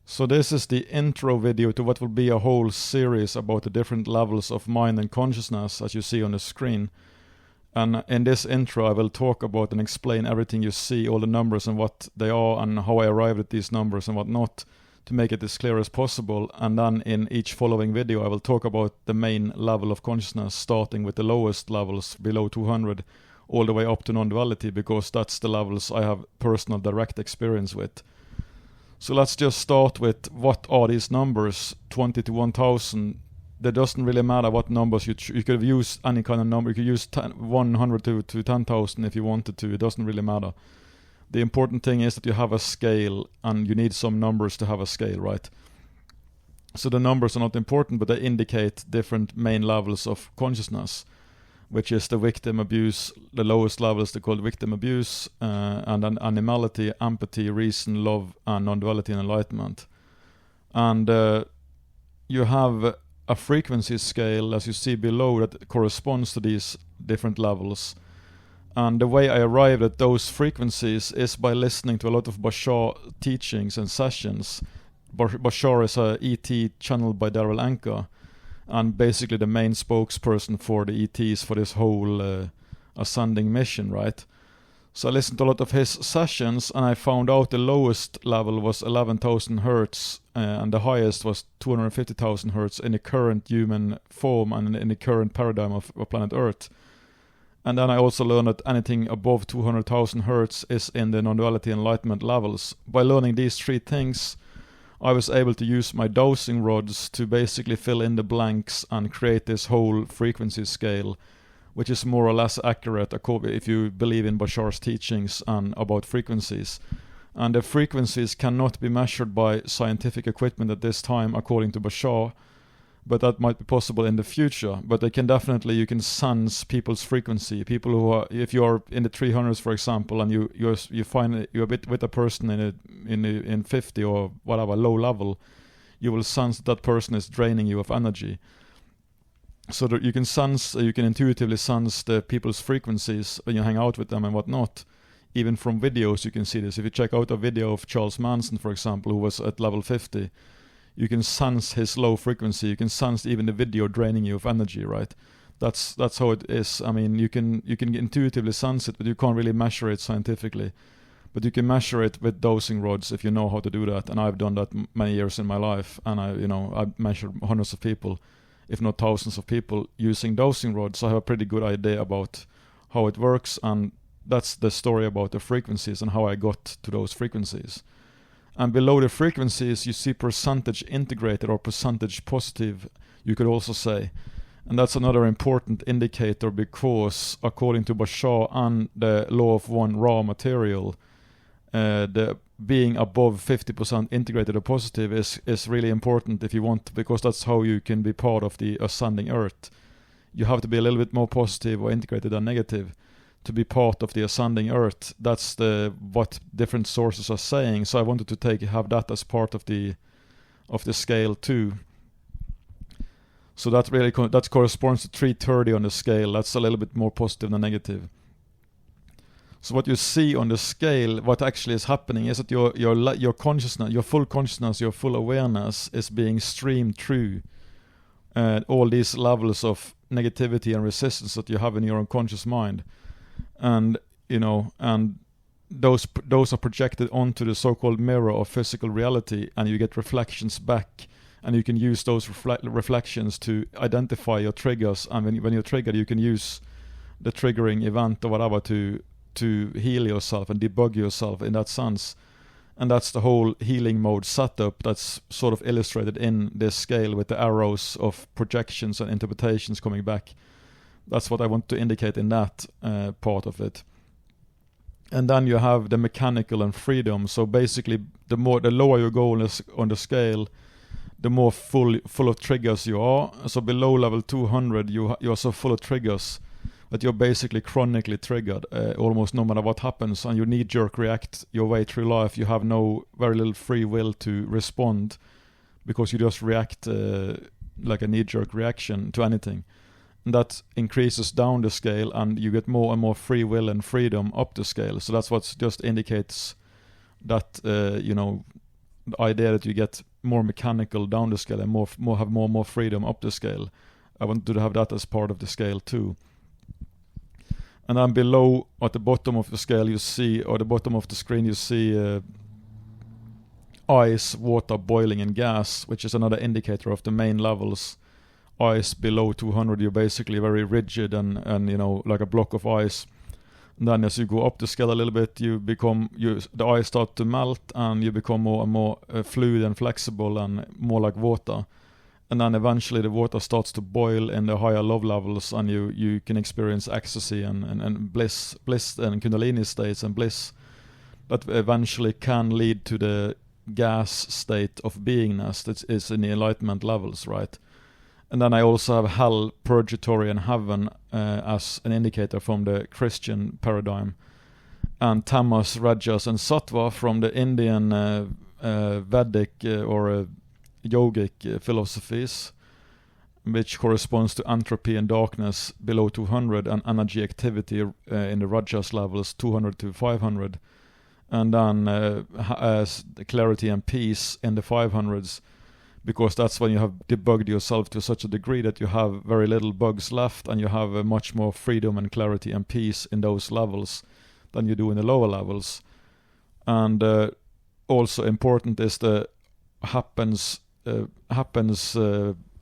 So this is the intro video to what will be a whole series about the different levels of mind and consciousness, as you see on the screen. And in this intro I will talk about and explain everything you see, all the numbers and what they are and how I arrived at these numbers and what not, to make it as clear as possible. And then in each following video I will talk about the main level of consciousness, starting with the lowest levels below 200 all the way up to non-duality, because that's the levels I have personal direct experience with. So let's just start with what are these numbers, 20 to 1000. That doesn't really matter what numbers you could have used any kind of number. You could use 100 to 10,000 if you wanted to. It doesn't really matter. The important thing is that you have a scale, and you need some numbers to have a scale, right? So the numbers are not important, but they indicate different main levels of consciousness, which is the victim abuse. The lowest level is called victim abuse, and then animality, empathy, reason, love, and non-duality and enlightenment. And you have a frequency scale, as you see below, that corresponds to these different levels. And the way I arrived at those frequencies is by listening to a lot of Bashar teachings and sessions. Bashar is a ET channeled by Daryl Anka, and basically the main spokesperson for the ETs for this whole ascending mission, right? So I listened to a lot of his sessions, and I found out the lowest level was 11,000 hertz, and the highest was 250,000 hertz in the current human form and in the current paradigm of planet Earth. And then I also learned that anything above 200,000 hertz is in the non-duality enlightenment levels. By learning these three things, I was able to use my dowsing rods to basically fill in the blanks and create this whole frequency scale, which is more or less accurate if you believe in Bashar's teachings and about frequencies. And the frequencies cannot be measured by scientific equipment at this time, according to Bashar, but that might be possible in the future. But they can definitely, you can sense people's frequency. People who are, if you are in the 300s, for example, and you find you're a bit with a person in 50 or whatever low level, you will sense that person is draining you of energy. So that you can intuitively sense the people's frequencies when you hang out with them and whatnot. Even from videos you can see this. If you check out a video of Charles Manson, for example, who was at level 50, you can sense his low frequency. You can sense even the video draining you of energy, right? That's how it is. I mean, you can intuitively sense it, but you can't really measure it scientifically. But you can measure it with dowsing rods if you know how to do that. And I've done that many years in my life, and I've measured hundreds of people, if not thousands of people, using dowsing rods. So I have a pretty good idea about how it works, and that's the story about the frequencies and how I got to those frequencies. And below the frequencies you see percentage integrated, or percentage positive, you could also say. And that's another important indicator, because according to Bashar and the law of one raw material, the being above 50% integrated or positive is really important if you want, because that's how you can be part of the ascending Earth. You have to be a little bit more positive or integrated than negative to be part of the ascending Earth. That's what different sources are saying. So I wanted to have that as part of the scale too. So that corresponds to 330 on the scale. That's a little bit more positive than negative. So what you see on the scale, what actually is happening is that your consciousness, your full consciousness, your full awareness is being streamed through all these levels of negativity and resistance that you have in your unconscious mind. And those are projected onto the so-called mirror of physical reality, and you get reflections back, and you can use those reflections to identify your triggers. And when you're triggered, you can use the triggering event or whatever to heal yourself and debug yourself in that sense. And that's the whole healing mode setup that's sort of illustrated in this scale with the arrows of projections and interpretations coming back. That's what I want to indicate in that part of it. And then you have the mechanical and freedom. So basically, the lower you go on the scale, the more full of triggers you are. So below level 200, you are so full of triggers that you're basically chronically triggered, almost no matter what happens, and you knee-jerk react your way through life. You have very little free will to respond, because you just react like a knee-jerk reaction to anything. And that increases down the scale, and you get more and more free will and freedom up the scale. So that's what just indicates that the idea that you get more mechanical down the scale and more freedom up the scale. I want to have that as part of the scale too. And then below, at the bottom of the scale, you see, or the bottom of the screen, you see ice, water, boiling, and gas, which is another indicator of the main levels. Ice below 200, you're basically very rigid and like a block of ice. And then as you go up the scale a little bit, the ice starts to melt and you become more and more fluid and flexible and more like water. And then eventually the water starts to boil in the higher love levels, and you can experience ecstasy and bliss and kundalini states and bliss that eventually can lead to the gas state of beingness that is in the enlightenment levels, right? And then I also have hell, purgatory, and heaven as an indicator from the Christian paradigm, and tamas, rajas, and sattva from the Indian Vedic or yogic philosophies, which corresponds to entropy and darkness below 200 and energy activity in the rajas levels 200 to 500, and then clarity and peace in the 500s, because that's when you have debugged yourself to such a degree that you have very little bugs left, and you have much more freedom and clarity and peace in those levels than you do in the lower levels. And also important is the happens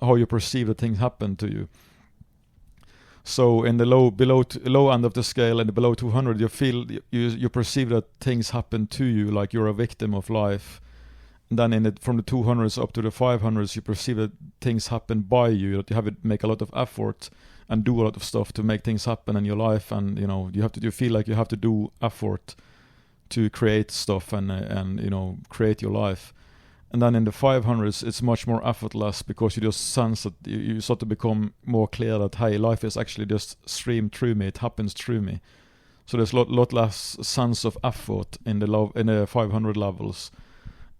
how you perceive that things happen to you. So in the low end of the scale, and the below 200, you perceive that things happen to you, like you're a victim of life. And then from the 200s up to the 500s, you perceive that things happen by you, that you have to make a lot of effort and do a lot of stuff to make things happen in your life, and you feel like you have to do effort to create stuff and create your life. And then in the 500s, it's much more effortless, because you just sense that you start to become more clear that, hey, life is actually just streamed through me, it happens through me. So there's a lot less sense of effort in the 500 levels.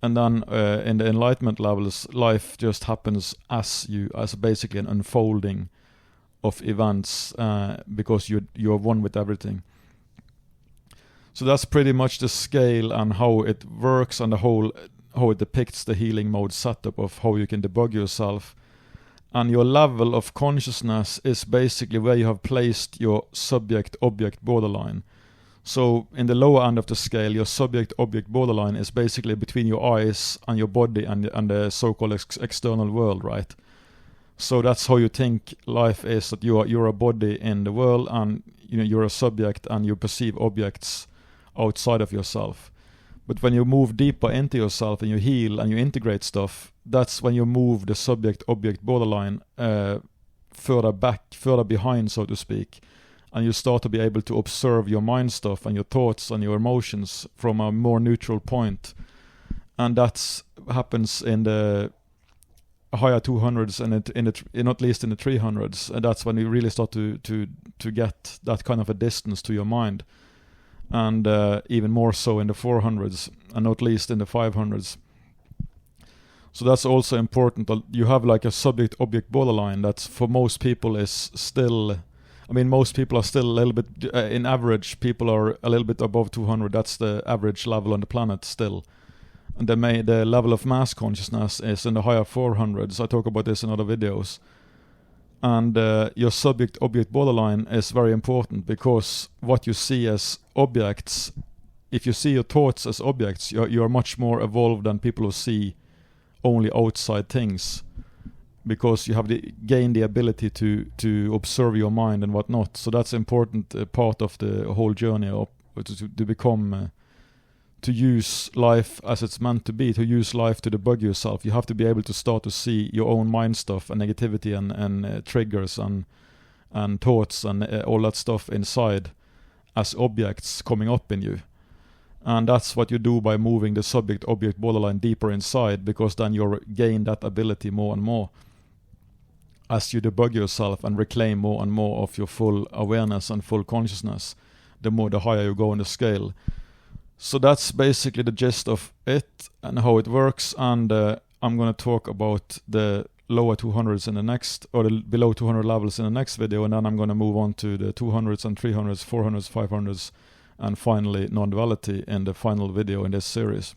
And then in the enlightenment levels, life just happens as basically an unfolding of events, because you're one with everything. So that's pretty much the scale and how it works, and how it depicts the healing mode setup of how you can debug yourself. And your level of consciousness is basically where you have placed your subject-object borderline. So in the lower end of the scale, your subject-object borderline is basically between your eyes and your body and the so-called external world, right? So that's how you think life is, that you're a body in the world, and you're a subject and you perceive objects outside of yourself. But when you move deeper into yourself and you heal and you integrate stuff, that's when you move the subject-object borderline further behind, so to speak. And you start to be able to observe your mind stuff and your thoughts and your emotions from a more neutral point. And that happens in the higher 200s and not least in the 300s. And that's when you really start to get that kind of a distance to your mind. And even more so in the 400s, and not least in the 500s. So that's also important. You have like a subject-object borderline that for most people is still... most people are still a little bit... in average, people are a little bit above 200. That's the average level on the planet still. And the level of mass consciousness is in the higher 400s. I talk about this in other videos. And your subject-object borderline is very important, because what you see as objects, if you see your thoughts as objects, you're much more evolved than people who see only outside things, because you have gained the ability to observe your mind and whatnot. So that's an important part of the whole journey to become... to use life as it's meant to be, to use life to debug yourself. You have to be able to start to see your own mind stuff and negativity and triggers and thoughts and all that stuff inside as objects coming up in you. And that's what you do by moving the subject-object borderline deeper inside, because then you gain that ability more and more as you debug yourself and reclaim more and more of your full awareness and full consciousness, the higher you go on the scale. So that's basically the gist of it and how it works. And I'm going to talk about the lower 200s in the next, or the below 200 levels in the next video, and then I'm going to move on to the 200s and 300s, 400s, 500s, and finally non-duality in the final video in this series.